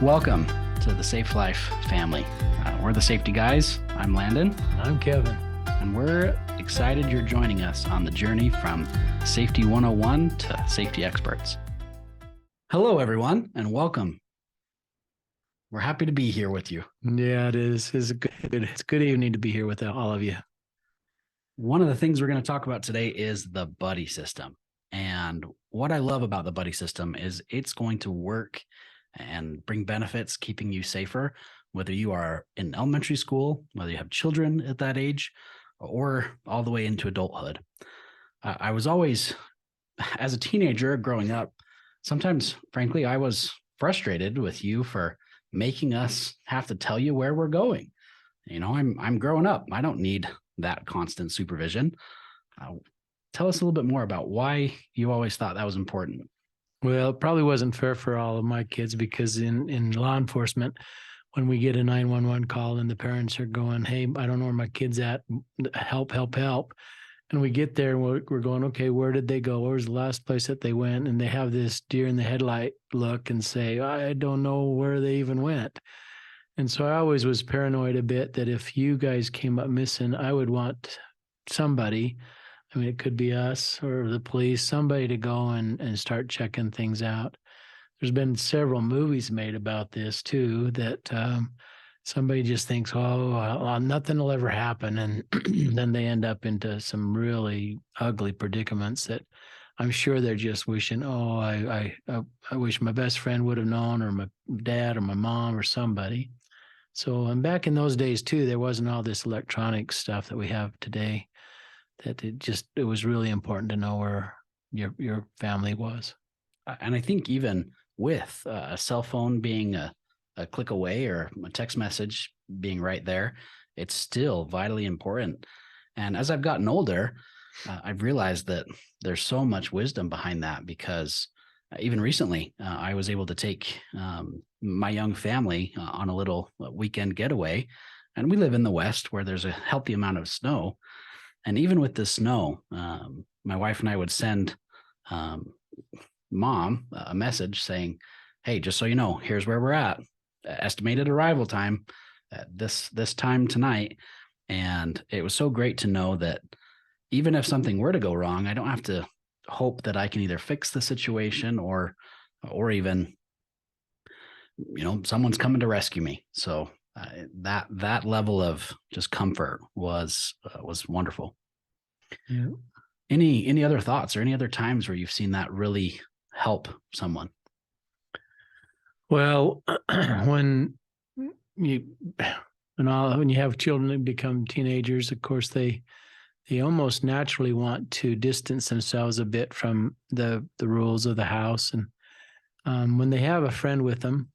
Welcome to the Safe Life family. We're the Safety Guys. I'm Landon. I'm Kevin. And we're excited you're joining us on the journey from Safety 101 to Safety Experts. Hello, everyone, and welcome. We're happy to be here with you. Yeah, it is. It's a good evening to be here with all of you. One of the things we're going to talk about today is the buddy system. And what I love about the buddy system is it's going to work and bring benefits, keeping you safer, whether you are in elementary school, whether you have children at that age, or all the way into adulthood. I was always, as a teenager growing up, sometimes, frankly, I was frustrated with you for making us have to tell you where we're going. You know, I'm growing up. I don't need that constant supervision. Tell us a little bit more about why you always thought that was important. Well, it probably wasn't fair for all of my kids because in law enforcement, when we get a 911 call and the parents are going, "Hey, I don't know where my kid's at. Help, help, help." And we get there and we're going, "Okay, where did they go? Where was the last place that they went?" And they have this deer in the headlight look and say, "I don't know where they even went." And so I always was paranoid a bit that if you guys came up missing, I would want somebody, I mean, it could be us or the police, somebody to go and start checking things out. There's been several movies made about this too, that somebody just thinks, oh, well, nothing will ever happen. And then they end up into some really ugly predicaments that I'm sure they're just wishing, oh, I wish my best friend would have known, or my dad or my mom or somebody. So, and back in those days too, there wasn't all this electronic stuff that we have today. That it was really important to know where your family was. And I think even with a cell phone being a click away or a text message being right there, it's still vitally important. And as I've gotten older, I've realized that there's so much wisdom behind that, because even recently, I was able to take my young family on a little weekend getaway. And we live in the West where there's a healthy amount of snow. And even with the snow, my wife and I would send mom a message saying, "Hey, just so you know, here's where we're at. Estimated arrival time at this time tonight." And it was so great to know that even if something were to go wrong, I don't have to hope that I can either fix the situation or even, you know, someone's coming to rescue me. So that level of just comfort was wonderful. Yeah. Any other thoughts or any other times where you've seen that really help someone? Well, when you have children that become teenagers, of course they almost naturally want to distance themselves a bit from the rules of the house, and when they have a friend with them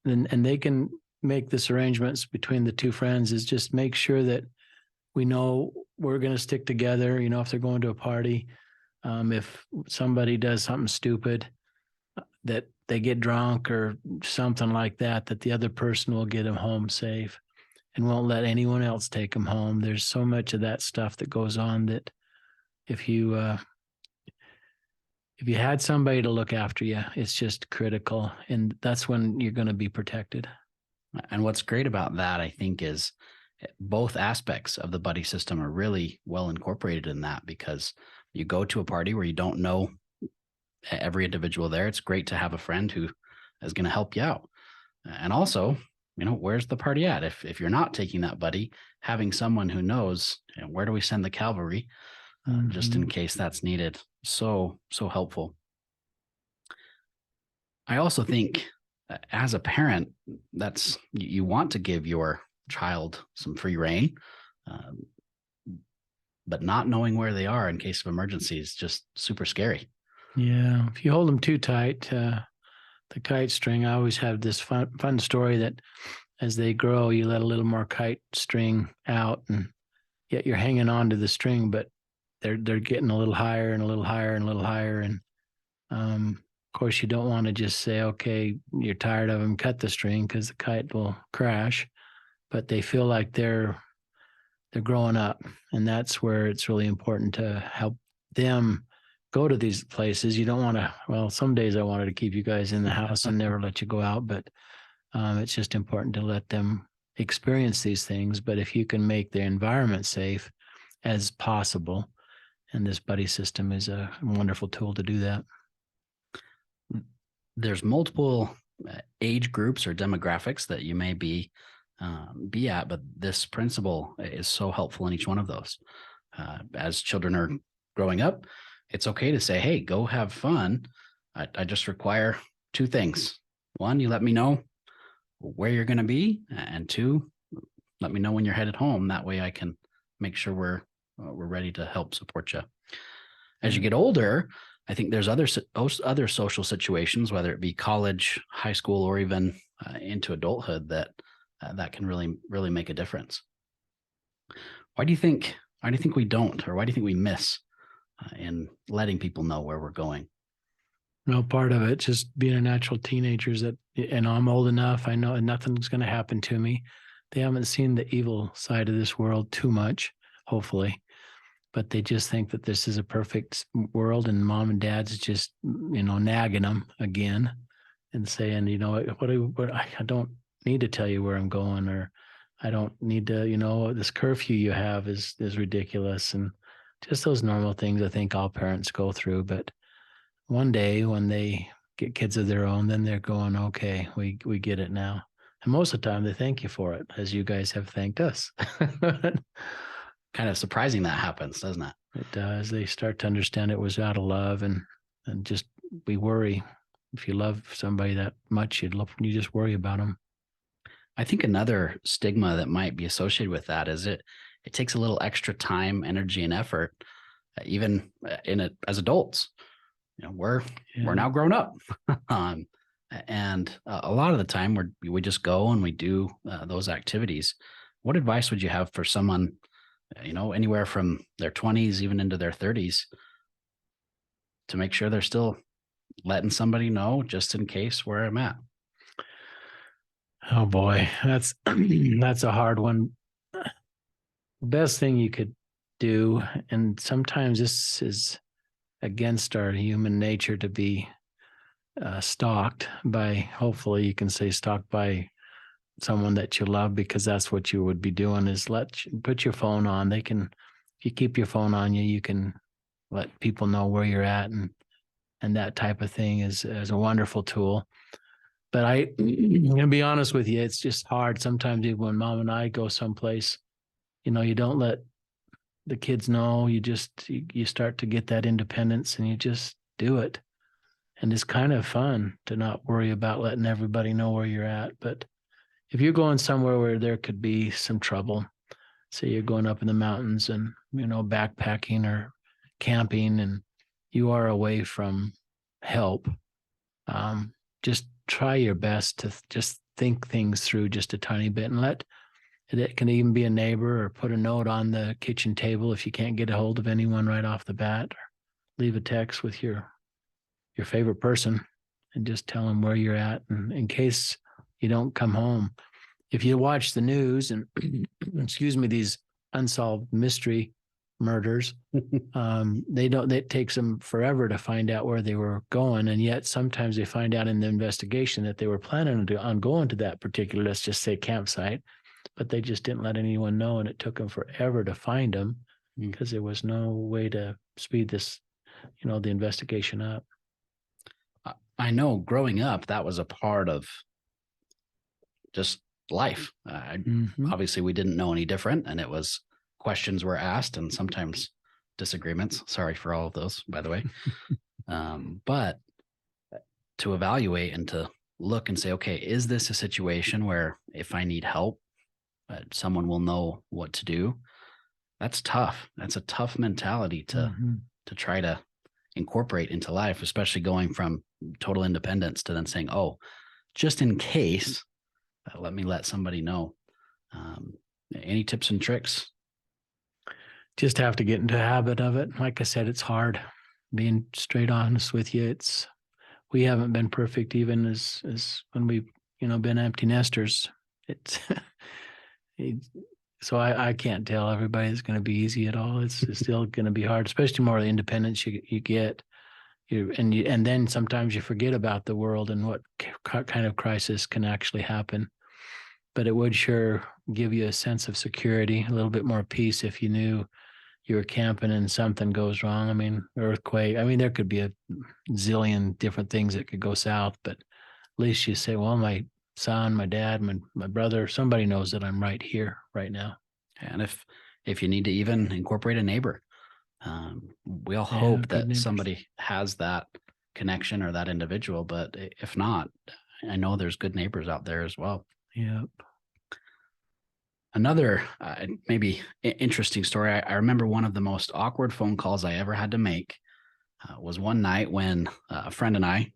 and they can make this arrangements between the two friends, is just make sure that we know we're going to stick together. You know, if they're going to a party, if somebody does something stupid, that they get drunk or something like that, that the other person will get them home safe and won't let anyone else take them home. There's so much of that stuff that goes on that if you had somebody to look after you, it's just critical. And that's when you're going to be protected. And what's great about that, I think, is both aspects of the buddy system are really well incorporated in that, because you go to a party where you don't know every individual there. It's great to have a friend who is going to help you out. And also, you know, where's the party at? If you're not taking that buddy, having someone who knows, you know, where do we send the cavalry, just in case that's needed. So helpful. I also think as a parent, that's, you want to give your child some free rein, but not knowing where they are in case of emergency is just super scary. Yeah, if you hold them too tight, the kite string. I always have this fun story that as they grow, you let a little more kite string out, and yet you're hanging on to the string, but they're getting a little higher and a little higher and a little higher. And of course, you don't want to just say, "Okay, you're tired of them, cut the string," because the kite will crash. But they feel like they're growing up, and that's where it's really important to help them go to these places. You don't want to, well, some days I wanted to keep you guys in the house and never let you go out, but It's just important to let them experience these things. But if you can make the environment safe as possible, and this buddy system is a wonderful tool to do that. There's multiple age groups or demographics that you may be at, but this principle is so helpful in each one of those. As children are growing up, it's okay to say, hey, go have fun. I just require two things. One, you let me know where you're going to be, and two, let me know when you're headed home. That way I can make sure we're ready to help support you. As you get older, I think there's other social situations, whether it be college, high school, or even into adulthood, that can really make a difference. Why do you think we don't, or why do you think we miss in letting people know where we're going? No, part of it just being a natural teenagers and I'm old enough. I know nothing's going to happen to me. They haven't seen the evil side of this world too much, hopefully, but they just think that this is a perfect world, and mom and dad's just, nagging them again and saying, what I don't need to tell you where I'm going, or I don't need to, this curfew you have is ridiculous. And just those normal things I think all parents go through. But one day when they get kids of their own, then they're going, okay, we get it now. And most of the time they thank you for it, as you guys have thanked us. Kind of surprising that happens, doesn't it? It does. They start to understand it was out of love, and just we worry. If you love somebody that much, you just worry about them. I think another stigma that might be associated with that is it takes a little extra time, energy, and effort, even as adults. We're now grown up, and a lot of the time we just go and we do those activities. What advice would you have for someone, anywhere from their 20s even into their 30s, to make sure they're still letting somebody know, just in case, where I'm at? Oh boy, that's a hard one. The best thing you could do, and sometimes this is against our human nature to be stalked by, hopefully you can say stalked by someone that you love, because that's what you would be doing, is put your phone on. If you keep your phone on you, you can let people know where you're at, and that type of thing is a wonderful tool. But I'm gonna be honest with you, it's just hard sometimes. When mom and I go someplace, you don't let the kids know. You start to get that independence, and you just do it. And it's kind of fun to not worry about letting everybody know where you're at. But if you're going somewhere where there could be some trouble, say you're going up in the mountains and, backpacking or camping, and you are away from help, just try your best to just think things through just a tiny bit, and it can even be a neighbor, or put a note on the kitchen table if you can't get a hold of anyone right off the bat, or leave a text with your favorite person and just tell them where you're at. And in case you don't come home, if you watch the news and excuse me, these unsolved mystery murders, it takes them forever to find out where they were going. And yet sometimes they find out in the investigation that they were planning on going to that particular, let's just say, campsite, but they just didn't let anyone know. And it took them forever to find them because there was no way to speed this, the investigation up. I know growing up, that was a part of just life. Obviously we didn't know any different, and it was questions were asked, and sometimes disagreements. Sorry for all of those, by the way. But to evaluate and to look and say, okay, is this a situation where if I need help, someone will know what to do? That's tough. That's a tough mentality to try to incorporate into life, especially going from total independence to then saying, oh, just in case, let somebody know. Any tips and tricks? Just have to get into a habit of it. Like I said, it's hard. Being straight honest with you, we haven't been perfect, even as when we've been empty nesters. So I can't tell everybody it's going to be easy at all. It's still going to be hard, especially more the independence you get. And then sometimes you forget about the world and what kind of crisis can actually happen. But it would sure give you a sense of security, a little bit more peace if you knew you were camping and something goes wrong. I mean, earthquake. I mean, there could be a zillion different things that could go south, but at least you say, well, my son, my dad, my brother, somebody knows that I'm right here, right now. And if you need to even incorporate a neighbor, we all hope that somebody has that connection or that individual, but if not, I know there's good neighbors out there as well. Yep. Another maybe interesting story. I remember one of the most awkward phone calls I ever had to make was one night when a friend and I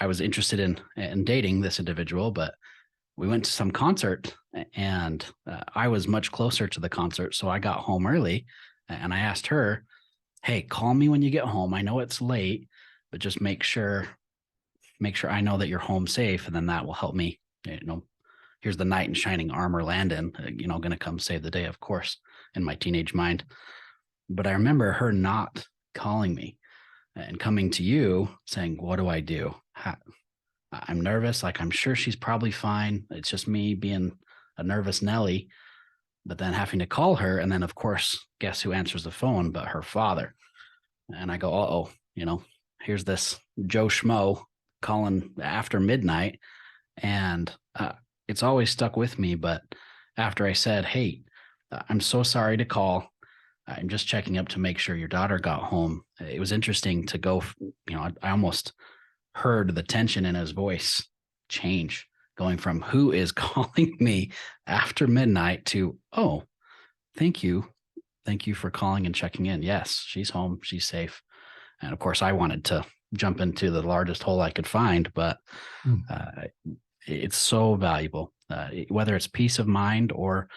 was interested in dating this individual, but we went to some concert and I was much closer to the concert. So I got home early and I asked her, hey, call me when you get home. I know it's late, but just make sure I know that you're home safe. And then that will help me, here's the knight in shining armor, Landon, going to come save the day, of course, in my teenage mind. But I remember her not calling me and coming to you saying, what do I do? I'm nervous. Like, I'm sure she's probably fine. It's just me being a nervous Nelly, but then having to call her. And then, of course, guess who answers the phone but her father. And I go, here's this Joe Schmo calling after midnight. And it's always stuck with me. But after I said, hey, I'm so sorry to call. I'm just checking up to make sure your daughter got home. It was interesting to go, I almost heard the tension in his voice change, going from who is calling me after midnight to, oh, thank you. Thank you for calling and checking in. Yes, she's home. She's safe. And of course, I wanted to jump into the largest hole I could find, but it's so valuable, whether it's peace of mind or,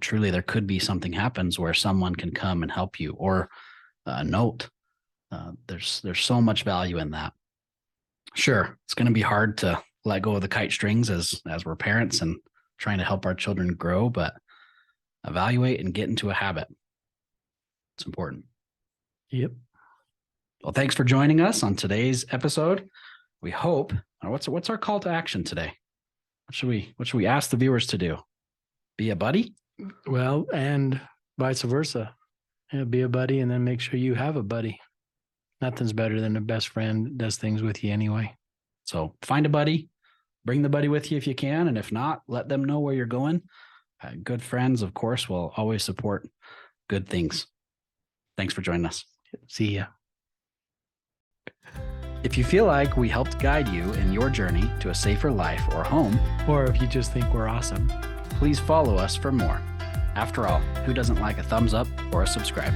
truly there could be something happens where someone can come and help you, or a note. There's so much value in that. Sure, it's going to be hard to let go of the kite strings as we're parents and trying to help our children grow, but evaluate and get into a habit. It's important. Yep. Well, thanks for joining us on today's episode. We hope, what's our call to action today? What should we ask the viewers to do? Be a buddy? Well, and vice versa. Be a buddy and then make sure you have a buddy. Nothing's better than a best friend that does things with you anyway. So find a buddy, bring the buddy with you if you can. And if not, let them know where you're going. Good friends, of course, will always support good things. Thanks for joining us. See ya. If you feel like we helped guide you in your journey to a safer life or home, or if you just think we're awesome, please follow us for more. After all, who doesn't like a thumbs up or a subscribe?